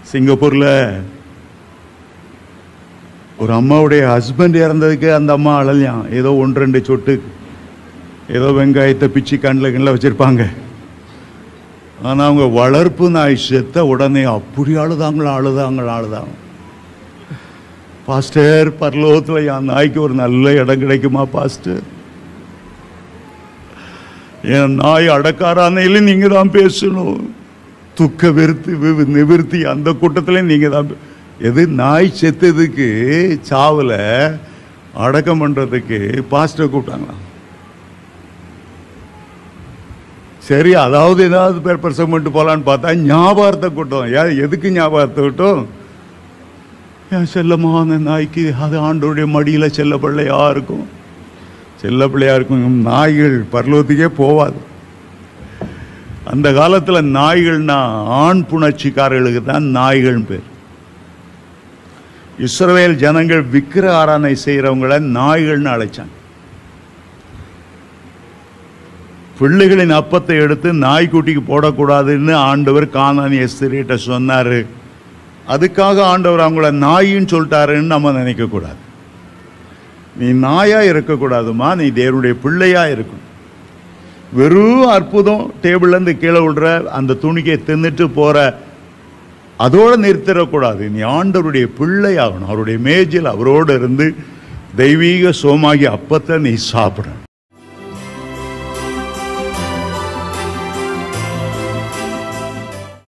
சிங்கப்பூரில் ஒரு அம்மாவுடைய ஹஸ்பண்ட் இறந்ததுக்கு அந்த அம்மா அழலையாம். ஏதோ 1-2 சொட்டு ஏதோ வெங்காயத்தை பிச்சு கண்ணில் வச்சுருப்பாங்க. ஆனால் அவங்க வளர்ப்பு நாய் செத்த உடனே அப்படி அழுதாங்க. பாஸ்டர், பரலோகத்தில் என் நாய்க்கு ஒரு நல்ல இடம் கிடைக்குமா பாஸ்டர்? என் நாய் அடக்காரானையில நீங்க தான் பேசணும். துக்க நிவர்த்தி அந்த கூட்டத்தில் நீங்க தான். எது நாய் செத்ததுக்கு சாவுல அடக்கம் பண்றதுக்கு பாஸ்டர் கூப்பிட்டாங்களா? சரி, அதாவது ஏதாவது பேர் பிரசங்கம் பண்ணிட்டு போலான்னு பார்த்தா ஞாபகத்தை கூட்டம். எதுக்கு ஞாபகத்தை கூட்டம்? என் செல்லமான நாய்க்கு அது ஆண்டோடைய மடியில் செல்ல பிள்ளையா இருக்கும். நாய்கள் பரலோகத்துக்கே போவாது. அந்த காலத்தில் நாய்கள்னா ஆண் புணர்ச்சிக்காரர்களுக்கு தான் நாய்கள் பேர். இஸ்ரவேல் ஜனங்கள் விக்கிர ஆராதனை செய்கிறவங்களை நாய்கள்னு அழைச்சாங்க. பிள்ளைகளின் அப்பத்தை எடுத்து நாய்க்குட்டிக்கு போடக்கூடாதுன்னு ஆண்டவர் கானானிய ஸ்திரீட்ட சொன்னார். அதுக்காக ஆண்டவர் அவங்கள நாயின்னு சொல்லிட்டாருன்னு நம்ம நினைக்கக்கூடாது. நீ நாயா இருக்கக்கூடாதுமா, நீ தேவனுடைய பிள்ளையா இருக்கணும். வெறும் அற்புதம் டேபிள்லேருந்து கீழே விடுற அந்த துணிக்கை தின்னுட்டு போற அதோடு நிறுத்திடக்கூடாது. நீ ஆண்டவருடைய பிள்ளையாகணும். அவருடைய மேஜில் அவரோடு இருந்து தெய்வீக சோமாகி அப்பத்தை நீ சாப்பிடணும்.